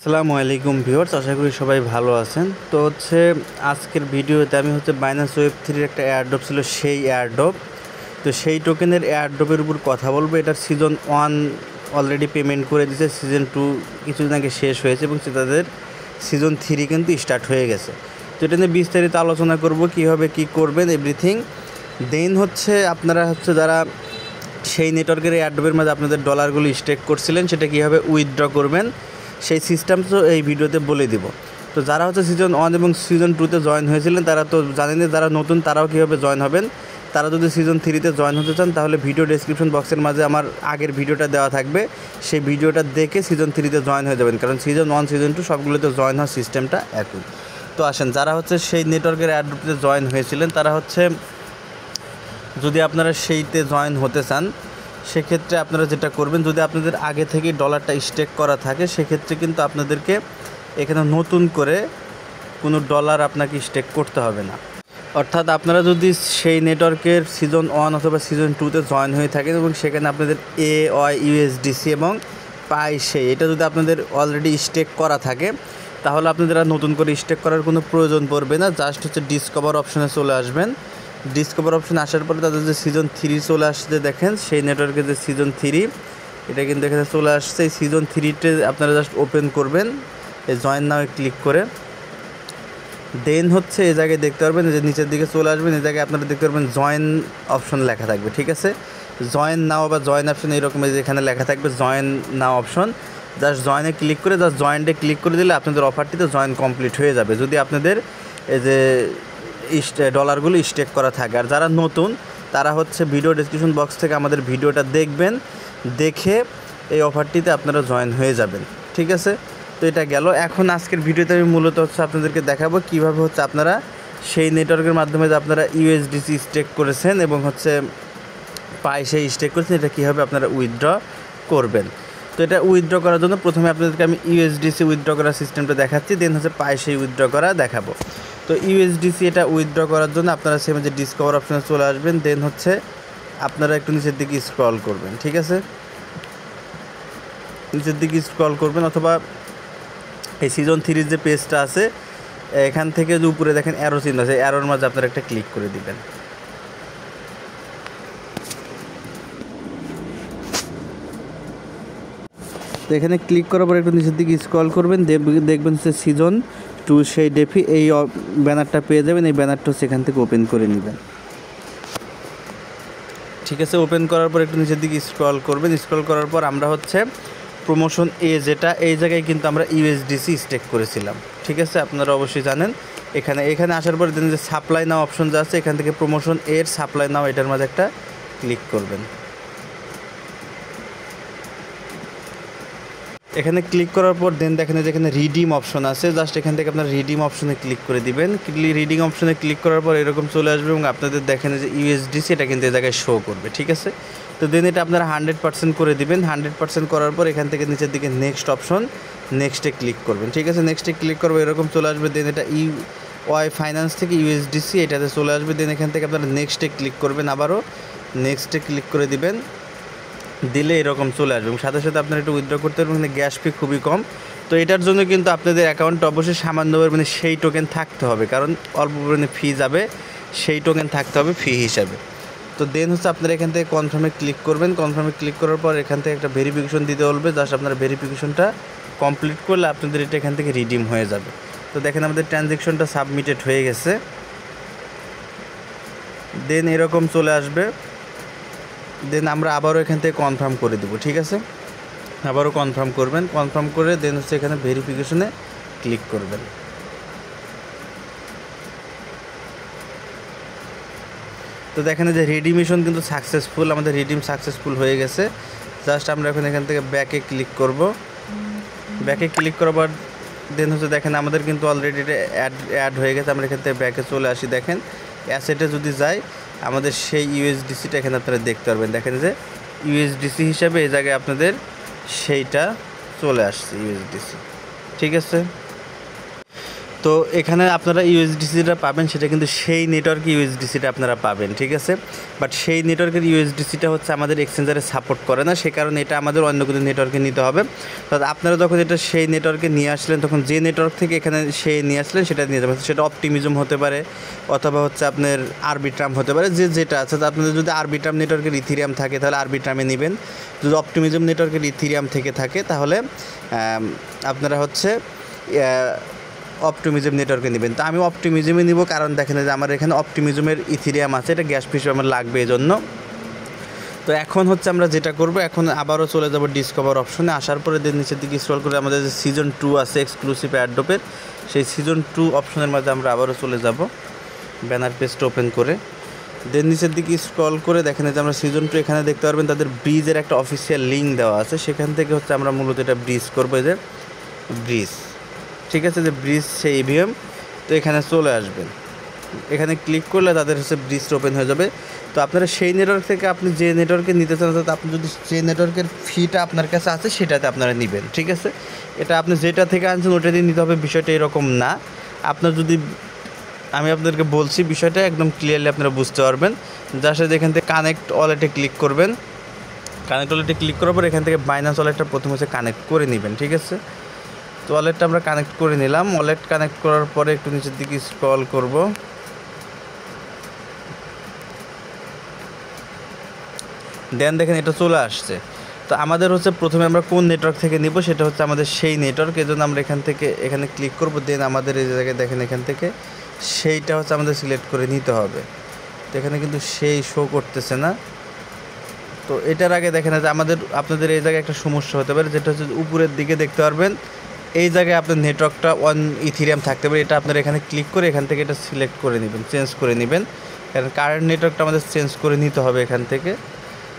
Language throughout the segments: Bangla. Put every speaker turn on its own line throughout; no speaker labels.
আসসালামু আলাইকুম ভিউয়ার্স, আশা করি সবাই ভালো আছেন। তো আজকের ভিডিওতে আমি বাইন্যান্স ওয়েব3 একটা এয়ারড্রপ ছিল, সেই এয়ারড্রপ। তো সেই টোকেনের এয়ারড্রপের উপর কথা বলবো। এটার সিজন 1 অলরেডি পেমেন্ট করে দিয়েছে, সিজন 2 কিছুদিন আগে শেষ হয়েছে এবং তাদের সিজন 3 কিন্তু স্টার্ট হয়ে গেছে। তো এটা নিয়ে বিস্তারিত আলোচনা করব, কীভাবে কী করবেন এভরিথিং। দেন আপনারা যারা সেই নেটওয়ার্কের এয়ারড্রপের মাঝে আপনাদের ডলারগুলো স্টেক করছিলেন, সেটা কীভাবে উইথড্র করবেন সেই সিস্টেম তো এই ভিডিওতে বলে দিব। তো যারা সিজন 1 এবং সিজন 2তে জয়েন হয়েছিলেন তারা তো জানেন, যারা নতুন তারাও কীভাবে জয়েন হবেন। তারা যদি সিজন 3তে জয়েন হতে চান তাহলে ভিডিও ডেসক্রিপশন বক্সের মাঝে আমার আগের ভিডিওটা দেওয়া থাকবে, সেই ভিডিওটা দেখে সিজন 3তে জয়েন হয়ে যাবেন, কারণ সিজন 1 সিজন 2 সবগুলোতে জয়েন হওয়ার সিস্টেমটা একই। তো আসেন, যারা সেই নেটওয়ার্কের এয়ারড্রপে জয়েন হয়েছিলেন তারা যদি আপনারা সেইতে জয়েন হতে চান সেক্ষেত্রে আপনারা যেটা করবেন, যদি আপনাদের আগে থেকে ডলারটা স্টেক করা থাকে সেক্ষেত্রে কিন্তু আপনাদেরকে এখানে নতুন করে কোনো ডলার আপনাকে স্টেক করতে হবে না। অর্থাৎ আপনারা যদি সেই নেটওয়ার্কের সিজন 1 অথবা সিজন 2তে জয়েন হয়ে থাকেন এবং সেখানে আপনাদের USDC এবং পাই এটা যদি আপনাদের অলরেডি স্টেক করা থাকে তাহলে আপনাদের আর নতুন করে স্টেক করার কোনো প্রয়োজন পড়বে না। জাস্ট ডিসকভার অপশনে চলে আসবেন। ডিসকভার অপশন আসার পরে তাদের যে সিজন 3 চলে আসছে, দেখেন সেই নেটওয়ার্কের যে সিজন 3 এটা কিন্তু এখানে চলে আসছে। এই সিজন 3তে আপনারা জাস্ট ওপেন করবেন, এই জয়েন নাও ক্লিক করে। দেন এই জায়গায় দেখতে পারবেন যে নিচের দিকে চলে আসবেন, এই জায়গায় আপনারা দেখতে পারবেন জয়েন অপশন লেখা থাকবে, ঠিক আছে। জয়েন নাও বা জয়েন অপশন এইরকম এখানে লেখা থাকবে জয়েন নাও অপশন। জাস্ট জয়েনে ক্লিক করে জাস্ট জয়েন্টে ক্লিক করে দিলে আপনাদের অফারটিতে জয়েন কমপ্লিট হয়ে যাবে, যদি আপনাদের এই যে ডলারগুলো স্টেক করা থাকে। আর যারা নতুন তারা ভিডিও ডেসক্রিপশন বক্স থেকে আমাদের ভিডিওটা দেখবেন, দেখে এই অফারটিতে আপনারা জয়েন হয়ে যাবেন, ঠিক আছে। তো এটা গেল। এখন আজকের ভিডিওতে আমি মূলত আপনাদেরকে দেখাবো কীভাবে আপনারা সেই নেটওয়ার্কের মাধ্যমে যে আপনারা USDC স্টেক করেছেন এবং পাই সেই স্টেক করেছেন, এটা কীভাবে আপনারা উইথড্র করবেন। তো এটা উইথড্র করার জন্য প্রথমে আপনাদেরকে আমি USDC উইথড্র করার সিস্টেমটা দেখাচ্ছি, দেন পাই সেই উইথড্র করা দেখাবো। তো USDC এটা উইথড্র করার জন্য আপনারা সেম যে ডিসকভার অপশনে চলে আসবেন, দেন আপনারা একটু নিচের দিকে স্ক্রল করবেন, ঠিক আছে। নিচের দিকে স্ক্রল করবেন অথবা এই সিজন 3 যে পেজটা আছে এখান থেকে যে উপরে দেখেন অ্যারো চিহ্ন আছে, অ্যারোর মাঝে আপনারা একটা ক্লিক করে দিবেন। তো এখানে ক্লিক করার পর একটু নিচের দিকে স্ক্রল করবেন, দেখবেন সিজন 2 সেই ডেফি এই ব্যানারটা পেয়ে যাবেন। এই ব্যানারটা সেখান থেকে ওপেন করে নেবেন, ঠিক আছে। ওপেন করার পর একটু নিচের দিকে স্ক্রল করবেন। স্ক্রল করার পর আমরা প্রমোশন যেটা এই জায়গায় কিন্তু আমরা USDC স্টেক করেছিলাম, ঠিক আছে, আপনারা অবশ্যই জানেন। এখানে আসার পর যে সাপ্লাই নাও অপশন যা আছে এখান থেকে প্রমোশন সাপ্লাই নাও এটার মাঝে একটা ক্লিক করবেন। এখানে ক্লিক করার পর দেন দেখেন যেখানে রিডিম অপশন আছে, জাস্ট এখান থেকে আপনার রিডিম অপশনে ক্লিক করে দিবেন। রিডিং অপশনে ক্লিক করার পর এরকম চলে আসবে এবং আপনাদের দেখেন যে USDC এটা কিন্তু এই জায়গায় শো করবে, ঠিক আছে। তো দেন এটা আপনারা 100% করে দিবেন। 100% করার পর এখান থেকে নিচের দিকে নেক্সট অপশন, নেক্সটে ক্লিক করবেন, ঠিক আছে। নেক্সটে ক্লিক করবে, এরকম চলে আসবে। দেন এটা UI ফাইন্যান্স থেকে USDC এটাতে চলে আসবে। দেন এখান থেকে আপনারা নেক্সটে ক্লিক করবেন, আবারও নেক্সটে ক্লিক করে দিবেন, দিলে এরকম চলে আসবে এবং সাথে সাথে আপনারা একটু উইথড্র করতে পারবেন। গ্যাস ফি খুবই কম। তো এটার জন্য কিন্তু আপনাদের অ্যাকাউন্টে অবশ্যই সামান্য পরিমাণে সেই টোকেন থাকতে হবে, কারণ অল্প পরিমাণে ফি যাবে, সেই টোকেন থাকতে হবে ফি হিসাবে। তো দেন আপনারা এখান থেকে কনফার্মে ক্লিক করবেন। কনফার্মে ক্লিক করার পর এখান থেকে একটা ভেরিফিকেশন দিতে বলবে, জাস্ট আপনারা ভেরিফিকেশনটা কমপ্লিট করলে আপনাদের এটা এখান থেকে রিডিম হয়ে যাবে। তো দেখেন আমাদের ট্রানজ্যাকশনটা সাবমিটেড হয়ে গেছে। দেন এরকম চলে আসবে। দেন আমরা আবারও এখান থেকে কনফার্ম করে দেবো, ঠিক আছে। আবারও কনফার্ম করবেন। কনফার্ম করে দেন এখানে ভেরিফিকেশনে ক্লিক করবেন। তো দেখেন যে রিডিমিশন কিন্তু সাকসেসফুল, আমাদের রিডিম সাকসেসফুল হয়ে গেছে। জাস্ট আমরা এখন এখান থেকে ব্যাকে ক্লিক করব। ব্যাকে ক্লিক করার পর দেন দেখেন আমাদের কিন্তু অলরেডি এটা অ্যাড হয়ে গেছে। আমরা এখান থেকে ব্যাকে চলে আসি। দেখেন অ্যাসেটে যদি যাই আমাদের সেই USDCটা এখানে আপনারা দেখতে পারবেন। দেখেন যে USDC হিসাবে এই জায়গায় আপনাদের সেইটা চলে আসছে USDC, ঠিক আছে। তো এখানে আপনারা ইউএসডিসিটা পাবেন, সেটা কিন্তু সেই নেটওয়ার্কে ইউএসডিসিটা আপনারা পাবেন, ঠিক আছে। বাট সেই নেটওয়ার্কের ইউএসডিসিটা হচ্ছে আমাদের এক্সচেঞ্জারে সাপোর্ট করে না, সে কারণে এটা আমাদের অন্য কোনো নেটওয়ার্কে নিতে হবে। তো আপনারা যখন এটা সেই নেটওয়ার্কে নিয়ে আসলেন, তখন যে নেটওয়ার্ক থেকে এখানে সেই নিয়ে আসলেন সেটা নিয়ে যাবেন। সেটা অপটিমিজম হতে পারে, অথবা হচ্ছে আপনার আরবিট্রাম হতে পারে, যেটা আছে। তো আপনাদের যদি আরবিট্রাম নেটওয়ার্কের ইথিরিয়াম থাকে তাহলে আরবিট্রামে নেবেন, যদি অপটিমিজম নেটওয়ার্কের ইথিরিয়াম থেকে থাকে তাহলে আপনারা হচ্ছে অপটিমিজম নেটওয়ার্কে নেবেন। তো আমি অপটিমিজমে নিব, কারণ দেখেন যে আমার এখানে অপটিমিজমের ইথিরিয়াম আছে, এটা গ্যাস হিসেবে আমার লাগবে এই জন্য। তো এখন হচ্ছে আমরা যেটা করব, এখন আবারও চলে যাব ডিসকভার অপশনে। আসার পরে নিচের দিকে স্ক্রল করে আমাদের যে সিজন 2 আছে এক্সক্লুসিভ অ্যাডোপের, সেই সিজন 2 অপশনের মাঝে আমরা আবারও চলে যাব ব্যানার পেজটা ওপেন করে। নিচের দিকে স্ক্রল করে দেখেন যে আমরা সিজন 2 এখানে দেখতে পারবেন তাদের ব্রিজের একটা অফিসিয়াল লিঙ্ক দেওয়া আছে, সেখান থেকে হচ্ছে আমরা মূলত এটা ব্রিজ করবো, এই যে ব্রিজ, ঠিক আছে, যে ব্রিজ সেই ইভিএম। তো এখানে চলে আসবেন, এখানে ক্লিক করলে তাদের হচ্ছে ব্রিজটা ওপেন হয়ে যাবে। তো আপনারা সেই নেটওয়ার্ক থেকে আপনি যে নেটওয়ার্কে নিতে চান, অর্থাৎ আপনি যদি যে নেটওয়ার্কের ফিটা আপনার কাছে আছে সেটাতে আপনারা নেবেন, ঠিক আছে। এটা আপনি যেটা থেকে আনছেন ওটা দিয়ে নিতে হবে, বিষয়টা এরকম না। আপনার যদি, আমি আপনাদেরকে বলছি বিষয়টা একদম ক্লিয়ারলি আপনারা বুঝতে পারবেন। যার সাথে এখান থেকে কানেক্ট ওয়ালেটে ক্লিক করবেন, কানেক্ট ওয়ালেটে ক্লিক করার পর এখান থেকে বাইন্যান্স ওয়ালেটটা প্রথমে হচ্ছে কানেক্ট করে নেবেন, ঠিক আছে। তো ওয়ালেটটা আমরা কানেক্ট করে নিলাম। ওয়ালেট কানেক্ট করার পরে একটু নিচের দিকে স্ক্রল করব, দেখেন এটা চলে আসছে। তো আমাদের হচ্ছে প্রথমে আমরা কোন নেটওয়ার্ক থেকে নিব সেটা হচ্ছে আমাদের সেই নেটওয়ার্ক, এই জন্য আমরা এখানে ক্লিক করব। আমাদের এই জায়গায় দেখেন এখান থেকে সেইটা হচ্ছে আমাদের সিলেক্ট করে নিতে হবে। তো এখানে কিন্তু সেই শো করতেছে না। তো এটার আগে দেখেন যে আপনাদের এই জায়গায় একটা সমস্যা হতে পারে, যেটা হচ্ছে উপরের দিকে দেখতে পারবেন এই জায়গায় আপনার নেটওয়ার্কটা অন ইথিরিয়াম থাকতে পারে। এটা আপনারা এখানে ক্লিক করে এখান থেকে এটা সিলেক্ট করে নেবেন, চেঞ্জ করে নেবেন, কারণ কারেন্ট নেটওয়ার্কটা আমাদের চেঞ্জ করে নিতে হবে এখান থেকে।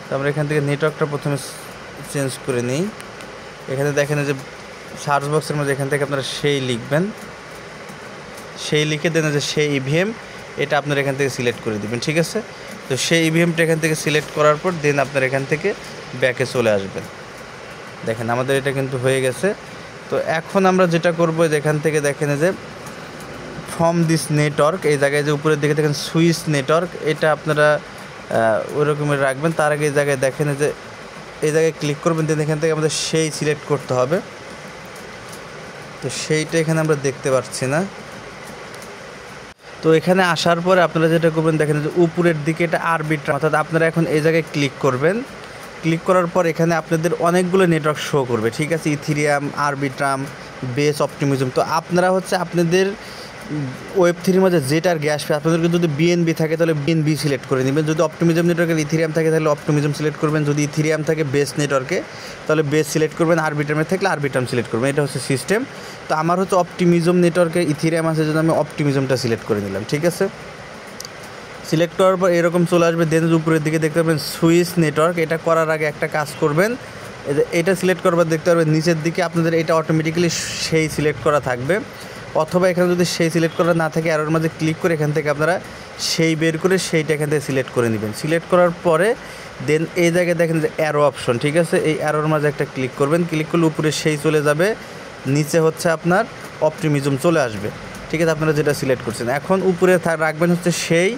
তো আমরা এখান থেকে নেটওয়ার্কটা প্রথমে চেঞ্জ করে নিই। এখানে দেখেন যে সার্চ বক্সের মধ্যে এখান থেকে আপনারা সেই লিখবেন, সেই লিখে দেন যে সেই ইভিএম, এটা আপনারা এখান থেকে সিলেক্ট করে দিবেন, ঠিক আছে। তো সেই ইভিএমটা এখান থেকে সিলেক্ট করার পর আপনারা এখান থেকে ব্যাকে চলে আসবেন। দেখেন আমাদের এটা কিন্তু হয়ে গেছে। তো এখন আমরা যেটা করব, এখান থেকে দেখেন যে ফ্রম দিস নেটওয়ার্ক, এই জায়গায় যে উপরের দিকে দেখেন সুইচ নেটওয়ার্ক, এটা আপনারা ওই রকমের রাখবেন। তার আগে এই জায়গায় দেখেন যে এই জায়গায় ক্লিক করবেন, এখান থেকে আমাদের সেই সিলেক্ট করতে হবে। তো সেইটা এখানে আমরা দেখতে পাচ্ছি না। তো এখানে আসার পরে আপনারা যেটা করবেন, দেখেন যে উপরের দিকে এটা আরবিট্রাম, অর্থাৎ আপনারা এখন এই জায়গায় ক্লিক করবেন। ক্লিক করার পর এখানে আপনাদের অনেকগুলো নেটওয়ার্ক শো করবে, ঠিক আছে, ইথিরিয়াম, আরবিট্রাম, বেস, অপটিমিজম। তো আপনারা হচ্ছে আপনাদের ওয়েব3 মধ্যে যেটার গ্যাস ফি, আপনাদেরকে যদি বিএনবি থাকে তাহলে বিএনবি সিলেক্ট করে নেবেন, যদি অপটিমিজম নেটওয়ার্কের ইথিরিয়াম থাকে তাহলে অপটিমিজম সিলেক্ট করবেন, যদি ইথিরিয়াম থাকে বেস নেটওয়ার্কে তাহলে বেস সিলেক্ট করবেন, আরবিট্রামে থাকলে আরবিট্রাম সিলেক্ট করবেন। এটা হচ্ছে সিস্টেম। তো আমার হচ্ছে অপটিমিজম নেটওয়ার্কে ইথিরিয়াম আছে, জন্য আমি অপটিমিজমটা সিলেক্ট করে নিলাম, ঠিক আছে। সিলেক্ট করার পর এরকম চলে আসবে। উপরের দিকে দেখতে পাবেন সুইচ নেটওয়ার্ক, এটা করার আগে একটা কাজ করবেন, এটা সিলেক্ট করবার দেখতে পারবেন নিচের দিকে আপনাদের এটা অটোমেটিক্যালি সেই সিলেক্ট করা থাকবে, অথবা এখানে যদি সেই সিলেক্ট করা না থাকে অ্যারোর মাঝে ক্লিক করে এখান থেকে আপনারা সেই বের করে সেইটা এখান থেকে সিলেক্ট করে নেবেন। সিলেক্ট করার পরে এই জায়গায় দেখেন যে অ্যারো অপশন, ঠিক আছে, এই অ্যারোর মাঝে একটা ক্লিক করবেন। ক্লিক করলে উপরে সেই চলে যাবে, নিচে হচ্ছে আপনার অপটিমিজম চলে আসবে, ঠিক আছে, আপনারা যেটা সিলেক্ট করছেন। এখন উপরে রাখবেন হচ্ছে সেই,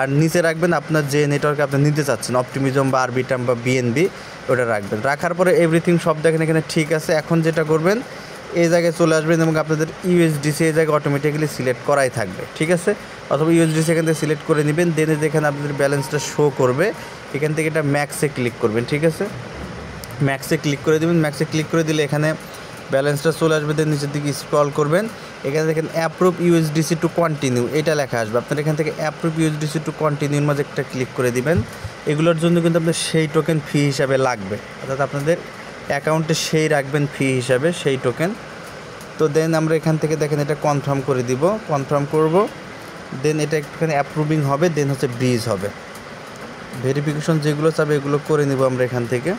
আর নিচে রাখবেন আপনার যে নেটওয়ার্কে আপনি নিতে চাচ্ছেন, অপটিমিজম বা আরবিট্রাম বা বিএনবি, ওটা রাখবেন। রাখার পরে এভরিথিং সব দেখেন এখানে ঠিক আছে। এখন যেটা করবেন, এই জায়গায় চলে আসবেন এবং আপনাদের ইউএসডিসি এই জায়গায় অটোমেটিক্যালি সিলেক্ট করাই থাকবে, ঠিক আছে, অথবা ইউএসডিসি এখান থেকে সিলেক্ট করে নেবেন। যেখানে আপনাদের ব্যালেন্সটা শো করবে এখান থেকে এটা ম্যাক্সে ক্লিক করবেন, ঠিক আছে, ম্যাক্সে ক্লিক করে দেবেন। ম্যাক্সে ক্লিক করে দিলে এখানে ব্যালেন্সটা চলে আসবে। নিচের দিকে স্ক্রল করবেন, এখানে দেখেন অ্যাপ্রুভ ইউএসডিসি টু কন্টিনিউ, এটা লেখা আসবে। আপনার এখান থেকে অ্যাপ্রুভ ইউএসডিসি টু কন্টিনিউর মাঝে একটা ক্লিক করে দিবেন। এগুলোর জন্য কিন্তু আপনার সেই টোকেন ফি হিসাবে লাগবে, অর্থাৎ আপনাদের অ্যাকাউন্টে সেই রাখবেন ফি হিসাবে সেই টোকেন। তো আমরা এখান থেকে দেখেন এটা কনফার্ম করে দিব, কনফার্ম করব। এটা একটুখানি অ্যাপ্রুভিং হবে, হচ্ছে ব্রিজ হবে। ভেরিফিকেশন যেগুলো চাবে এগুলো করে নিব আমরা এখান থেকে।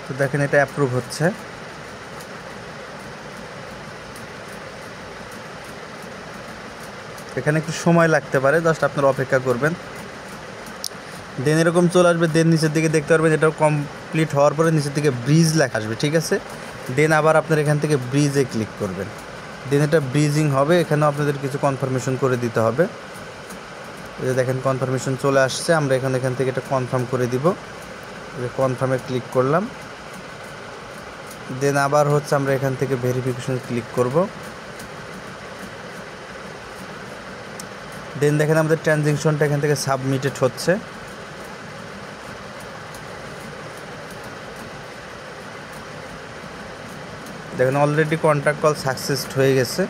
তো দেখেন এটা অ্যাপ্রুভ হচ্ছে। এখানে একটু সময় লাগতে পারে, জাস্ট আপনারা অপেক্ষা করবেন। এরকম চলে আসবে। নিচের দিকে দেখতে পারবেন এটা কমপ্লিট হওয়ার পরে নিচের দিকে ব্রিজ লেখা আসবে, ঠিক আছে, দেন আবার আপনার এখান থেকে ব্রিজে ক্লিক করবেন, দেন এটা ব্রিজিং হবে, এখানেও আপনাদের কিছু কনফার্মেশন করে দিতে হবে। এই যে দেখেন কনফার্মেশন চলে আসছে, আমরা এখান থেকে এটা কনফার্ম করে দিব। এই যে কনফার্মে ক্লিক করলাম, দেন আবার হচ্ছে আমরা এখান থেকে ভেরিফিকেশন ক্লিক করব। দেন দেখেন আমাদের ট্রানজ্যাকশনটা এখান থেকে সাবমিটেড হচ্ছে। দেখেন অলরেডি কন্ট্যাক্ট কল সাকসেসড হয়ে গেছে।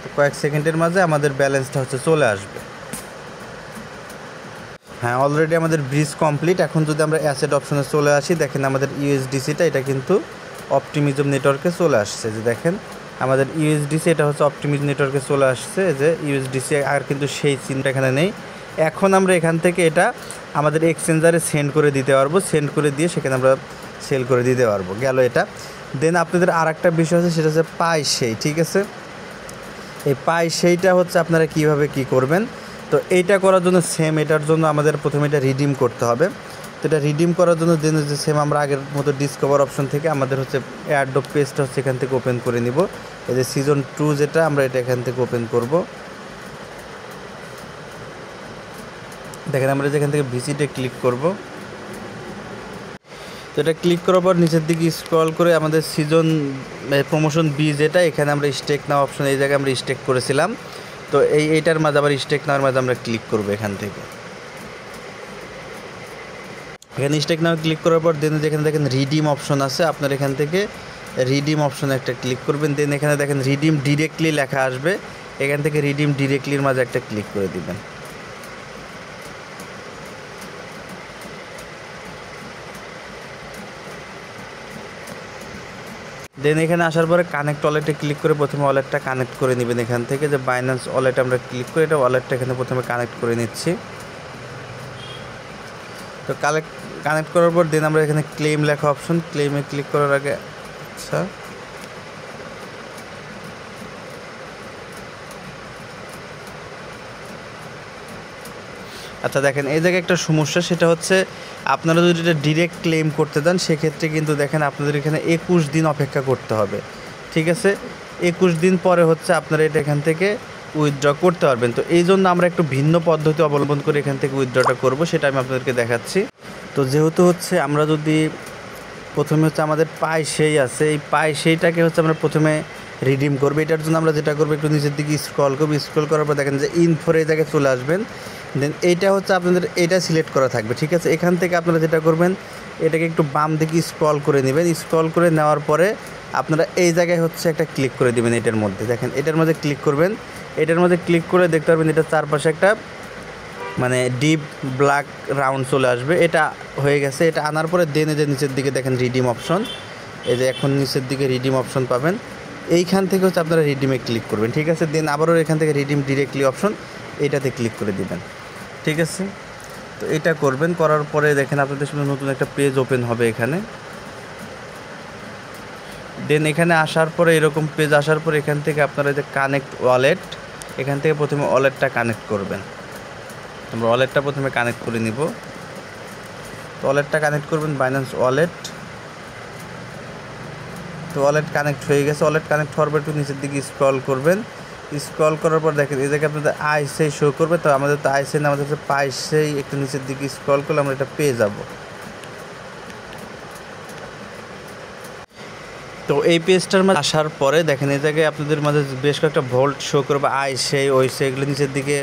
তো কয়েক সেকেন্ডের মাঝে আমাদের ব্যালেন্সটা হচ্ছে চলে আসবে। হ্যাঁ, অলরেডি আমাদের ব্রিজ কমপ্লিট। এখন যদি আমরা অ্যাসেট অপশনে চলে আসি, দেখেন আমাদের ইউএসডিসিটা এটা কিন্তু অপটিমিজম নেটওয়ার্কে চলে আসছে। যে দেখেন আমাদের ইউএসডিসি এটা হচ্ছে অপটিমিজম নেটওয়ার্কে চলে আসছে। যে ইউএসডিসি আর কিন্তু সেই চিহ্নটা এখানে নেই। এখন আমরা এখান থেকে এটা আমাদের এক্সচেঞ্জারে সেন্ড করে দিতে পারবো, সেন্ড করে দিয়ে সেখানে আমরা সেল করে দিতে পারবো। গেল এটা। দেন আপনাদের আর একটা বিষয় আছে, সেটা হচ্ছে পাই সেই। ঠিক আছে, এই পাই সেইটা হচ্ছে আপনারা কিভাবে কি করবেন। তো এইটা করার জন্য সেম, এটার জন্য আমাদের প্রথমে এটা রিডিম করতে হবে। তো এটা রিডিম করার জন্য দেন হচ্ছে সেম আমরা আগের মতো ডিসকভার অপশন থেকে আমাদের হচ্ছে এয়ারড্রপ পেজটা হচ্ছে এখান থেকে ওপেন করে নিব। এই যে সিজন 2 যেটা, আমরা এটা এখান থেকে ওপেন করব। দেখেন আমরা যেখান থেকে ভিজিটে ক্লিক করব। তো এটা ক্লিক করার পর নিচের দিকে স্ক্রল করে আমাদের সিজন প্রমোশন বি যেটা, এখানে আমরা স্টেক নাও অপশন, এই জায়গায় আমরা স্টেক করেছিলাম। তো এইটার মাঝে আবার স্টেক নেওয়ার মাঝে আমরা ক্লিক করব এখান থেকে। এখানে স্টেক নাও ক্লিক করার পর দেন যেখানে দেখেন রিডিম অপশন আছে, আপনার এখান থেকে রিডিম অপশনে একটা ক্লিক করবেন। দেন এখানে দেখেন রিডিম ডিরেক্টলি লেখা আসবে, এখান থেকে রিডিম ডিরেক্টলির মাঝে একটা ক্লিক করে দিবেন। দেন এখানে আসার পরে কানেক্ট ওয়ালেটে ক্লিক করে প্রথমে ওয়ালেটটা কানেক্ট করে নেবেন। এখান থেকে যে বাইন্যান্স ওয়ালেট আমরা ক্লিক করে এটা ওয়ালেটটা এখানে প্রথমে কানেক্ট করে নিচ্ছি। তো কানেক্ট করার পর দেন আমরা এখানে ক্লেম লেখা অপশন, ক্লেমে ক্লিক করার আগে আচ্ছা দেখেন এই জায়গায় একটা সমস্যা, সেটা হচ্ছে আপনারা যদি এটা ডিরেক্ট ক্লেম করতে দেন সেক্ষেত্রে কিন্তু দেখেন আপনাদের এখানে 21 দিন অপেক্ষা করতে হবে। ঠিক আছে, 21 দিন পরে হচ্ছে আপনারা এটা এখান থেকে উইথড্র করতে পারবেন। তো এই জন্য আমরা একটু ভিন্ন পদ্ধতি অবলম্বন করে এখান থেকে উইথড্রটা করব, সেটা আমি আপনাদেরকে দেখাচ্ছি। তো যেহেতু হচ্ছে আমরা যদি প্রথমে হচ্ছে আমাদের পাই সেই আছে, এই পাই সেইটাকে হচ্ছে আমরা প্রথমে রিডিম করবো। এটার জন্য আমরা যেটা করবো, একটু নিচের দিকে স্ক্রল করবো, স্ক্রল করার পর দেখেন যে ইনফোর এই জায়গায় চলে আসবেন। দেন এইটা হচ্ছে আপনাদের এটা সিলেক্ট করা থাকবে। ঠিক আছে, এখান থেকে আপনারা যেটা করবেন, এটাকে একটু বাম দিকে স্ক্রল করে নেবেন। স্ক্রল করে নেওয়ার পরে আপনারা এই জায়গায় হচ্ছে একটা ক্লিক করে দেবেন। এটার মধ্যে দেখেন এটার মধ্যে ক্লিক করবেন। এটার মধ্যে ক্লিক করে দেখতে পারবেন এটা চারপাশে একটা মানে ডিপ ব্ল্যাক রাউন্ড চলে আসবে। এটা হয়ে গেছে। এটা আনার পরে দেনে যে নিচের দিকে দেখেন রিডিম অপশন, এই যে এখন নিচের দিকে রিডিম অপশন পাবেন, এইখান থেকে হচ্ছে আপনারা রিডিমে ক্লিক করবেন। ঠিক আছে, দেন আবারও এখান থেকে রিডিম ডিরেক্টলি অপশন, এইটাতে ক্লিক করে দিবেন। ঠিক আছে, তো এটা করবেন। করার পরে দেখেন আপনাদের সামনে নতুন একটা পেজ ওপেন হবে এখানে। দেন এখানে আসার পরে এরকম পেজ আসার পরে এখান থেকে আপনারা যে কানেক্ট ওয়ালেট, এখান থেকে প্রথমে ওয়ালেটটা কানেক্ট করবেন। আমরা ওয়ালেটটা প্রথমে কানেক্ট করে নিব। তো ওয়ালেটটা কানেক্ট করবেন বাইন্যান্স ওয়ালেট। তো ওয়ালেট কানেক্ট হয়ে গেছে। ওয়ালেট কানেক্ট হওয়ার পর একটু নিচের দিকে স্ক্রল করবেন। স্ক্রল করার পর দেখেন এই জায়গায় আপনাদের আইসেই শো করবে। তো আমাদের তো আইসেই না, আমাদের হচ্ছে পাইসেই। একটু নিচের দিকে স্ক্রল করলে আমরা এটা পেয়ে যাব। তো এই পেজটার মাঝে আসার পরে দেখেন এই জায়গায় আপনাদের মাঝে বেশ কয়েকটা ভোল্ট শো করবে, আইসেই ওইসে, এগুলো নিচের দিকে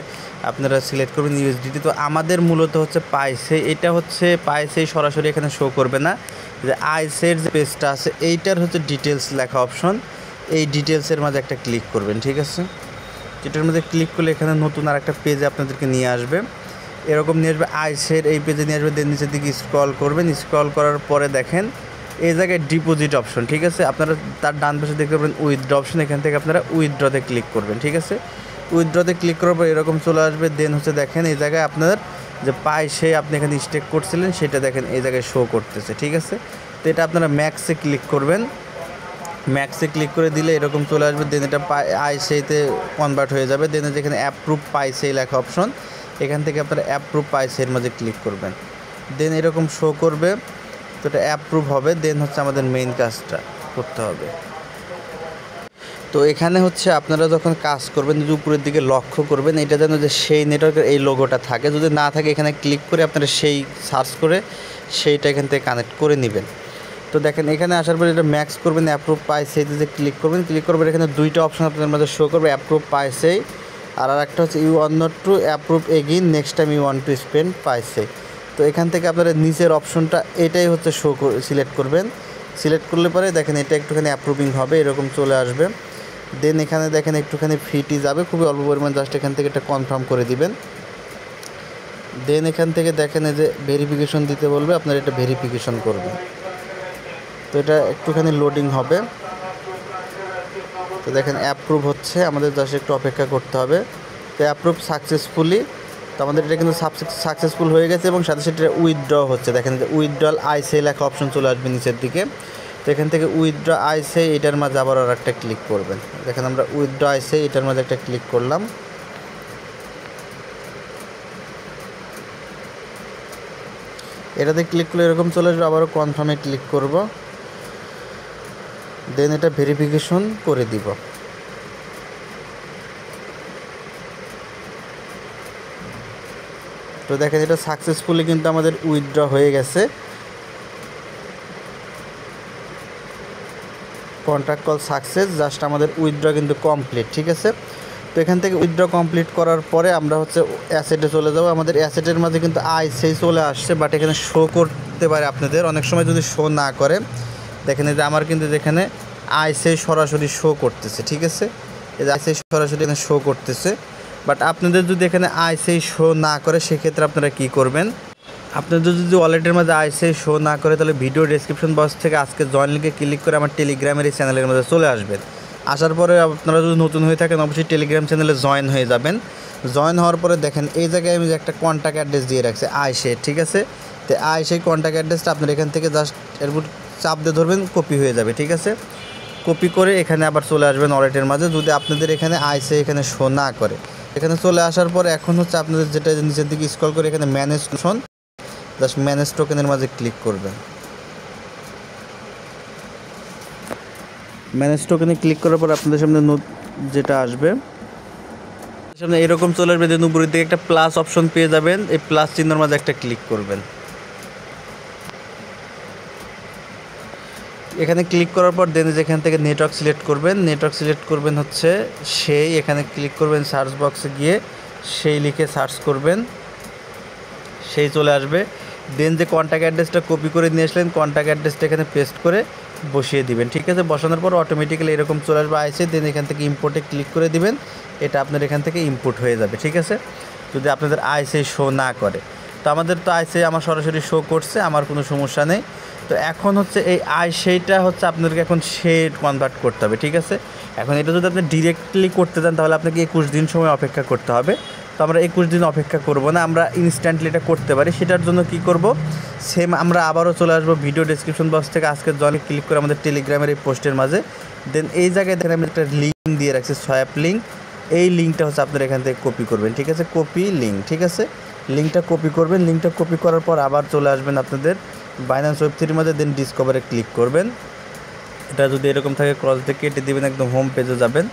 আপনারা সিলেক্ট করবেন ইউএসডিটি। তো আমাদের মূলত হচ্ছে পাইসেই, এটা হচ্ছে পাইসেই সরাসরি এখানে শো করবে না। যে আইসের যে পেজটা আছে এইটার হচ্ছে ডিটেলস লেখা অপশন, এই ডিটেলসের মাঝে একটা ক্লিক করবেন। ঠিক আছে, যেটার মধ্যে ক্লিক করলে এখানে নতুন আর একটা পেজে আপনাদেরকে নিয়ে আসবে। এরকম নিয়ে আসবে, আইসের এই পেজে নিয়ে আসবে। দেন নিচের দিকে স্ক্রল করবেন। স্ক্রল করার পরে দেখেন এই জায়গায় ডিপোজিট অপশন। ঠিক আছে, আপনারা তার ডান পাশে দেখতে পাবেন উইথড্র অপশন, এখান থেকে আপনারা উইথড্রতে ক্লিক করবেন। ঠিক আছে, উইথড্রতে ক্লিক করার পর এরকম চলে আসবে। দেন হচ্ছে দেখেন এই জায়গায় আপনার যে পাইসে আপনি এখানে স্টেক করছিলেন সেটা দেখেন এই জায়গায় শো করতেছে। ঠিক আছে, তো এটা আপনারা ম্যাক্সে ক্লিক করবেন। ম্যাক্সে ক্লিক করে দিলে এরকম চলে আসবে। দেন এটা আইসেইতে কনভার্ট হয়ে যাবে। দেন যেখানে অ্যাপ্রুভ পাইসেই লেখা অপশন, এখান থেকে আপনারা অ্যাপ্রুভ পাইসের মাঝে ক্লিক করবেন। দেন এরকম শো করবে, তো এটা অ্যাপ্রুভ হবে। দেন হচ্ছে আমাদের মেইন কাজটা করতে হবে। তো এখানে হচ্ছে আপনারা যখন কাজ করবেন যদি উপরের দিকে লক্ষ্য করবেন এটা যেন যে সেই নেটওয়ার্কের এই লোগোটা থাকে, যদি না থাকে এখানে ক্লিক করে আপনারা সেই সার্চ করে সেইটা এখান থেকে কানেক্ট করে নেবেন। তো দেখেন এখানে আসার পরে এটা ম্যাক্স করবেন, অ্যাপ্রুভ পাই সেইতে যে ক্লিক করবেন এখানে দুইটা অপশন আপনাদের মধ্যে শো করবে, অ্যাপ্রুভ পাই সেই আর একটা হচ্ছে you want not to approve again next time you want to spend পাই সেই। তো এখান থেকে আপনারা নিচের অপশনটা এটাই হচ্ছে সিলেক্ট করবেন। সিলেক্ট করলে পরে দেখেন এটা একটুখানি অ্যাপ্রুভিং হবে, এরকম চলে আসবে। দেন এখানে দেখেন একটুখানি ফিটি যাবে, খুবই অল্প পরিমাণ, জাস্ট এখান থেকে এটা কনফার্ম করে দিবেন। দেন এখান থেকে দেখেন এই যে ভেরিফিকেশন দিতে বলবে, আপনারা এটা ভেরিফিকেশন করবেন। তো এটা একটুখানি লোডিং হবে। তো দেখেন অ্যাপ্রুভ হচ্ছে, আমাদের জাস্ট একটু অপেক্ষা করতে হবে। তো অ্যাপ্রুভ সাকসেসফুলি, তো আমাদের এটা কিন্তু সাকসেসফুল হয়ে গেছে এবং সাথে সাথে উইথড্র হচ্ছে। দেখেন যে উইথড্রল আইসেই লেখা অপশন চলে আসবে নিচের দিকে। তো এখান থেকে উইথড্র আইসেই এটার মাঝে আবার আর একটা ক্লিক করবেন। দেখেন আমরা উইথড্র আইসেই এটার মাঝে একটা ক্লিক করলাম। এটাতে ক্লিক করলে এরকম চলে আসবে, আবারও কনফার্মে ক্লিক করব, দেন এটা ভেরিফিকেশন করে দিব। তো দেখেন এটা সাকসেসফুলি কিন্তু আমাদের উইথড্র হয়ে গেছে। কন্ট্যাক্ট কল সাকসেস, জাস্ট আমাদের উইথড্র কিন্তু কমপ্লিট। ঠিক আছে, তো এখান থেকে উইথড্র কমপ্লিট করার পরে আমরা হচ্ছে অ্যাসেটে চলে যাব। আমাদের অ্যাসেটের মাঝে কিন্তু আইসেই চলে আসছে, বাট এখানে শো করতে পারে আপনাদের অনেক সময় যদি শো না করে। দেখেন এই যে আমার কিন্তু যেখানে আইসেই সরাসরি শো করতেছে। ঠিক আছে, এই যে আইসেই সরাসরি এখানে শো করতেছে, বাট আপনাদের যদি এখানে আইসেই শো না করে সেক্ষেত্রে আপনারা কি করবেন, আপনাদের যদি ওয়ালেটের মধ্যে আইসেই শো না করে তাহলে ভিডিও ডেসক্রিপশন বক্স থেকে আজকে জয়েন লিঙ্কে ক্লিক করে আমার টেলিগ্রামের এই চ্যানেলের মধ্যে চলে আসবেন। আসার পরে আপনারা যদি নতুন হয়ে থাকেন অবশ্যই টেলিগ্রাম চ্যানেলে জয়েন হয়ে যাবেন। জয়েন হওয়ার পরে দেখেন এই জায়গায় আমি যে একটা কন্ট্যাক্ট অ্যাড্রেস দিয়ে রাখছি আইসে। ঠিক আছে, তো সেই কন্ট্যাক্ট অ্যাড্রেসটা আপনার এখান থেকে জাস্ট এরপর চাপ দিয়ে ধরবেন, কপি হয়ে যাবে। ঠিক আছে, কপি করে এখানে আবার চলে আসবেন ওয়ালেটের মাঝে। যদি আপনাদের এখানে আইসে এখানে শো না করে, এখানে চলে আসার পরে এখন হচ্ছে আপনাদের যেটা নিচের দিকে স্ক্রল করে এখানে ম্যানেজ টোকেন, জাস্ট ম্যানেজ টোকেনের মাঝে ক্লিক করবেন। ম্যানেজ টোকেনে ক্লিক করার পর আপনাদের সামনে যেটা আসবে সামনে এরকম চলে আসবে, দেন উপরের দিকে একটা প্লাস অপশন পেয়ে যাবেন, এই প্লাস চিহ্নের মাঝে একটা ক্লিক করবেন। এখানে ক্লিক করার পর দেন যেখান থেকে নেটওয়ার্ক সিলেক্ট করবেন হচ্ছে সেই, এখানে ক্লিক করবেন, সার্চ বক্সে গিয়ে সেই লিখে সার্চ করবেন, সেই চলে আসবে। দেন যে কন্ট্যাক্ট অ্যাড্রেসটা কপি করে নিয়ে আসলেন কন্ট্যাক্ট অ্যাড্রেসটা এখানে পেস্ট করে বসিয়ে দিবেন। ঠিক আছে, বসানোর পর অটোমেটিক্যালি এরকম চলে আসবে আইসে। দেন এখান থেকে ইম্পোর্টে ক্লিক করে দিবেন, এটা আপনার এখান থেকে ইম্পোর্ট হয়ে যাবে। ঠিক আছে, যদি আপনাদের আইসে শো না করে, তো আমাদের তো আইসে আমার সরাসরি শো করছে, আমার কোনো সমস্যা নেই। তো এখন হচ্ছে এই সেইটা হচ্ছে আপনাদেরকে এখন শেড কনভার্ট করতে হবে। ঠিক আছে, এখন এটা যদি আপনি ডিরেক্টলি করতে চান তাহলে আপনাকে 21 দিন সময় অপেক্ষা করতে হবে। তো আমরা 21 দিন অপেক্ষা করব না, আমরা ইনস্ট্যান্টলি এটা করতে পারি। সেটার জন্য কি করব, সেম আমরা আবারও চলে আসবো ভিডিও ডেসক্রিপশন বক্স থেকে আজকে জয়েন ক্লিক করে আমাদের টেলিগ্রামের এই পোস্টের মাঝে। দেন এই জায়গায় দেখেন আমি একটা লিঙ্ক দিয়ে রাখছি, সোয়াপ লিঙ্ক। এই লিঙ্কটা হচ্ছে আপনারা এখান থেকে কপি করবেন। ঠিক আছে, কপি লিঙ্ক। ঠিক আছে, লিঙ্কটা কপি করবেন। লিঙ্কটা কপি করার পর আবার চলে আসবেন আপনাদের বাইন্যান্স ওয়েব3 মাঝে, দেন ডিসকভারে ক্লিক করবেন। এটা যদি এরকম থাকে ক্রস দিয়ে কেটে দেবেন, একদম হোম পেজে যাবেন।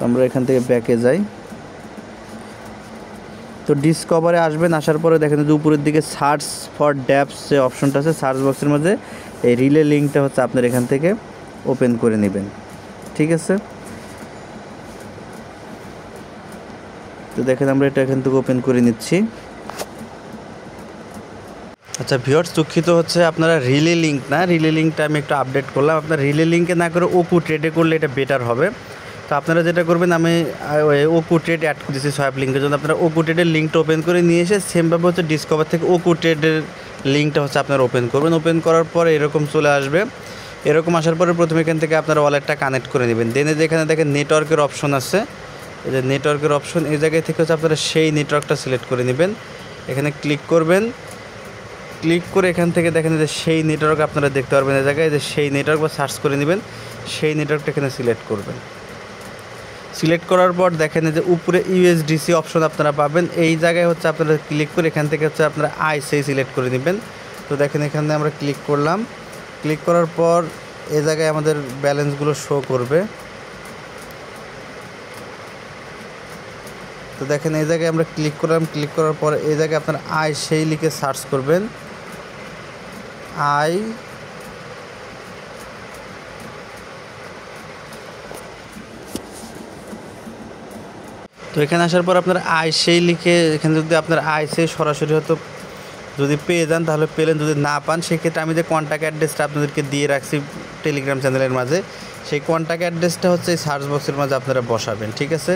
আমরা এখান থেকে ব্যাকে যাই, তো ডিসকভারে আসবেন। আসার পরে দেখেন যে উপরের দিকে সার্চ ফর ড্যাপস যে অপশনটা আছে সার্চ বক্সের মধ্যে, এই রিলে লিঙ্কটা হচ্ছে আপনার এখান থেকে ওপেন করে নেবেন। ঠিক আছে, তো দেখেন আমরা এটা এখান থেকে ওপেন করে নিচ্ছি। আচ্ছা ভিউয়ার্স, দুঃখিত হচ্ছে আপনারা রিলে লিঙ্ক না, রিলে লিঙ্কটা আমি একটু আপডেট করলাম। আপনার রিলে লিঙ্কে না করে ওকু ট্রেডে করলে এটা বেটার হবে। তো আপনারা যেটা করবেন, আমি ওকু ট্রেড অ্যাড করেছি সোয়াপ লিঙ্কের জন্য, আপনারা ওকু ট্রেডের লিঙ্কটা ওপেন করে নিয়ে এসে সেমভাবে হচ্ছে ডিসকভার থেকে ওকু ট্রেডের লিঙ্কটা হচ্ছে আপনারা ওপেন করবেন। ওপেন করার পরে এরকম চলে আসবে। এরকম আসার পরে প্রথমে এখান থেকে আপনারা ওয়ালেটটা কানেক্ট করে নেবেন। দেনে যেখানে দেখেন নেটওয়ার্কের অপশন আছে, এই যে নেটওয়ার্কের অপশন, এই জায়গায় থেকে হচ্ছে আপনারা সেই নেটওয়ার্কটা সিলেক্ট করে নেবেন। এখানে ক্লিক করবেন, ক্লিক করে এখান থেকে দেখেন যে সেই নেটওয়ার্ক আপনারা দেখতে পারবেন। এই জায়গায় যে সেই নেটওয়ার্ক বা সার্চ করে নেবেন, সেই নেটওয়ার্কটা এখানে সিলেক্ট করবেন। সিলেক্ট করার পর দেখেন যে উপরে ইউএসডিসি অপশন আপনারা পাবেন। এই জায়গায় হচ্ছে আপনারা ক্লিক করে এখান থেকে হচ্ছে আপনারা আইসেই সিলেক্ট করে নেবেন। তো দেখেন এখানে আমরা ক্লিক করলাম, ক্লিক করার পর এই জায়গায় আমাদের ব্যালেন্সগুলো শো করবে। তো দেখেন এই জায়গায় আমরা ক্লিক করলাম, ক্লিক করার পর এই জায়গায় আপনার আয় সেই লিখে সার্চ করবেন, আয় তো এখানে আসার পর আপনার আয় সেই লিখে এখানে যদি আপনার আয় সেই সরাসরি হয়তো যদি পেয়ে যান তাহলে পেলেন, যদি না পান সেক্ষেত্রে আমি যে কন্ট্যাক্ট অ্যাড্রেসটা আপনাদেরকে দিয়ে রাখছি টেলিগ্রাম চ্যানেলের মাঝে, সেই কন্ট্যাক্ট অ্যাড্রেসটা হচ্ছে এই সার্চ বক্সের মাঝে আপনারা বসাবেন। ঠিক আছে,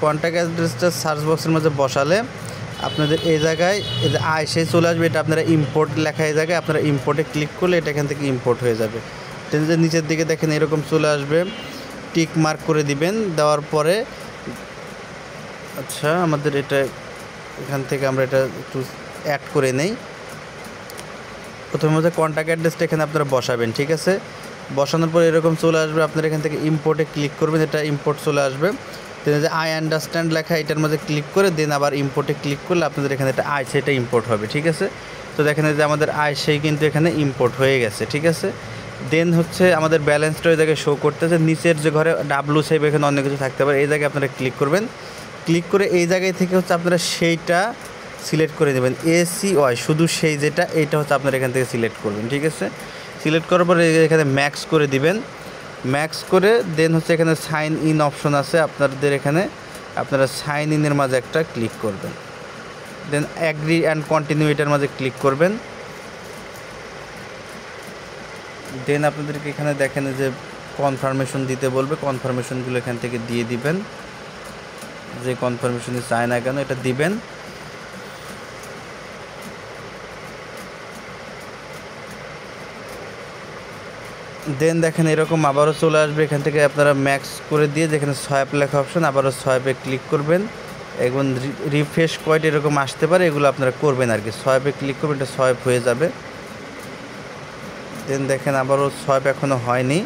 কন্ট্যাক্ট অ্যাড্রেসটা সার্চ বক্সের মাঝে বসালে আপনাদের এই জায়গায় এই যে আয় সেই চলে আসবে, এটা আপনারা ইম্পোর্ট লেখা এই জায়গায় আপনারা ইম্পোর্টে ক্লিক করলে এটা এখান থেকে ইম্পোর্ট হয়ে যাবে। যে নিচের দিকে দেখেন এরকম চলে আসবে, টিক মার্ক করে দিবেন, দেওয়ার পরে আচ্ছা আমাদের এটা এখান থেকে আমরা এটা একটু অ্যাড করে নেই। প্রথমে হচ্ছে কন্ট্যাক্ট অ্যাড্রেসটা এখানে আপনারা বসাবেন। ঠিক আছে, বসানোর পর এরকম চলে আসবে, আপনারা এখান থেকে ইম্পোর্টে ক্লিক করবেন, এটা ইম্পোর্ট চলে আসবে। দেন যে আই আন্ডারস্ট্যান্ড লেখা এটার মধ্যে ক্লিক করে দেন আবার ইম্পোর্টে ক্লিক করলে আপনাদের এখানে একটা আয় সেটা ইম্পোর্ট হবে। ঠিক আছে, তো দেখেন যে আমাদের আয় সেই কিন্তু এখানে ইম্পোর্ট হয়ে গেছে। ঠিক আছে, দেন হচ্ছে আমাদের ব্যালেন্সটা ওই জায়গায় শো করতেছে, নিচের যে ঘরে ডাব্লু সেভ এখানে অনেক কিছু থাকতে পারে, এই জায়গায় আপনারা ক্লিক করবেন। ক্লিক করে এই জায়গায় থেকে হচ্ছে আপনারা সেইটা সিলেক্ট করে দেবেন, ACY শুধু সেই যেটা এইটা হচ্ছে আপনারা এখান থেকে সিলেক্ট করবেন। ঠিক আছে, সিলেক্ট করার পরে এখানে ম্যাক্স করে দিবেন, ম্যাক্স করে দেন হচ্ছে এখানে সাইন ইন অপশন আছে আপনাদের, এখানে আপনারা সাইন ইনের মাঝে একটা ক্লিক করবেন, দেন অ্যাগ্রি অ্যান্ড কন্টিনিউ এটার মাঝে ক্লিক করবেন। দেন আপনাদেরকে এখানে দেখেন যে কনফার্মেশন দিতে বলবে, কনফার্মেশনগুলো এখান থেকে দিয়ে দিবেন, যে কনফার্মেশনে চায় না কেন এটা দিবেন। দেন দেখেন এরকম আবারও চলে আসবে, এখান থেকে আপনারা ম্যাক্স করে দিয়ে যেখানে সোয়াইপ লেখা অপশন আবারও সোয়াইপে ক্লিক করবেন, এবং রিফ্রেশ কয়েট এরকম আসতে পারে, এগুলো আপনারা করবেন আর কি। সোয়াইপে ক্লিক করবেন, এটা সোয়াইপ হয়ে যাবে। দেন দেখেন আবারও সোয়াইপ এখনও হয়নি,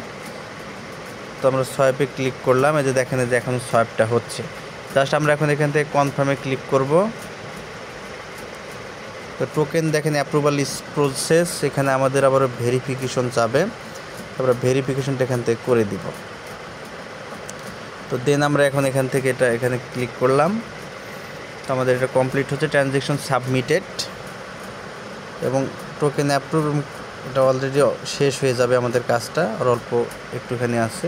তো আমরা সোয়াইপে ক্লিক করলাম, এই যে দেখেন যে এখন সোয়াইপটা হচ্ছে। জাস্ট আমরা এখন এখান থেকে কনফার্মে ক্লিক করব। তো টোকেন দেখেন অ্যাপ্রুভাল ইজ প্রসেস, এখানে আমাদের আবারও ভেরিফিকেশন যাবে, আমরা ভেরিফিকেশনটা এখান থেকে করে দিব। তো দেন আমরা এখন এখান থেকে এটা এখানে ক্লিক করলাম, তো আমাদের এটা কমপ্লিট হচ্ছে, ট্রানজ্যাকশন সাবমিটেড এবং টোকেন অ্যাপ্রুভ, এটা অলরেডি শেষ হয়ে যাবে আমাদের কাজটা, আর অল্প একটুখানি আছে।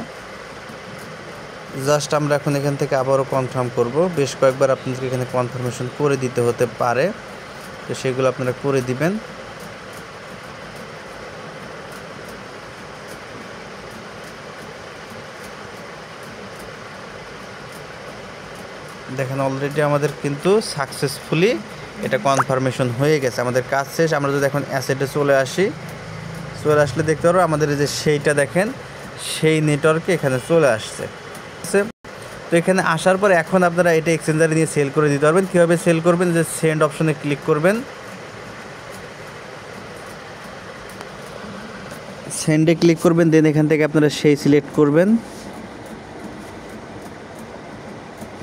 জাস্ট আমরা এখন এখান থেকে আবারও কনফার্ম করব, বেশ কয়েকবার আপনাদেরকে এখানে কনফার্মেশন করে দিতে হতে পারে, তো সেগুলো আপনারা করে দিবেন। দেখেন অলরেডি আমাদের কিন্তু সাকসেসফুলি এটা কনফার্মেশন হয়ে গেছে, আমাদের কাজ শেষ। আমরা যদি এখন অ্যাসেটে চলে আসি, চলে আসলে দেখতে পারবো আমাদের যে সেইটা দেখেন সেই নেটওয়ার্কে এখানে চলে আসছে। তো এখানে আসার পর এখন আপনারা এটা এক্সচেঞ্জারে নিয়ে সেল করে দিতে পারবেন। কীভাবে সেল করবেন, যে সেন্ড অপশনে ক্লিক করবেন, সেন্ডে ক্লিক করবেন, দেন এখান থেকে আপনারা সেই সিলেক্ট করবেন,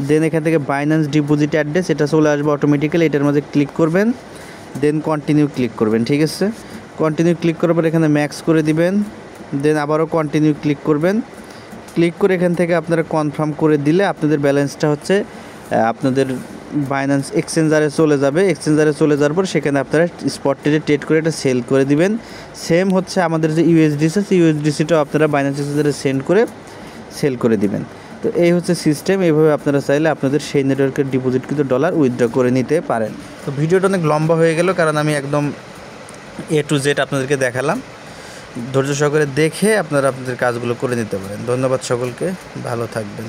দেন এখান থেকে বাইন্যান্স ডিপোজিট অ্যাড্রেস এটা চলে আসবে অটোমেটিক্যালি, এটার মধ্যে ক্লিক করবেন, দেন কন্টিনিউ ক্লিক করবেন। ঠিক আছে, কন্টিনিউ ক্লিক করার পর এখানে ম্যাক্স করে দিবেন, দেন আবারও কন্টিনিউ ক্লিক করবেন। ক্লিক করে এখান থেকে আপনারা কনফার্ম করে দিলে আপনাদের ব্যালেন্সটা হচ্ছে আপনাদের বাইন্যান্স এক্সচেঞ্জারে চলে যাবে। এক্সচেঞ্জারে চলে যাওয়ার পর সেখানে আপনারা স্পট ট্রেড করে এটা সেল করে দিবেন। সেম হচ্ছে আমাদের যে ইউএসডিসি আছে, ইউএসডিসিটাও আপনারা বাইন্যান্স এক্সচেঞ্জারে সেন্ড করে সেল করে দিবেন। তো এই হচ্ছে সিস্টেম, এইভাবে আপনারা চাইলে আপনাদের সেই নেটওয়ার্কের ডিপোজিট কিন্তু ডলার উইথড্র করে নিতে পারেন। তো ভিডিওটা অনেক লম্বা হয়ে গেল, কারণ আমি একদম A to Z আপনাদেরকে দেখালাম। ধৈর্য সহকারে দেখে আপনারা আপনাদের কাজগুলো করে নিতে পারেন। ধন্যবাদ সকলকে, ভালো থাকবেন।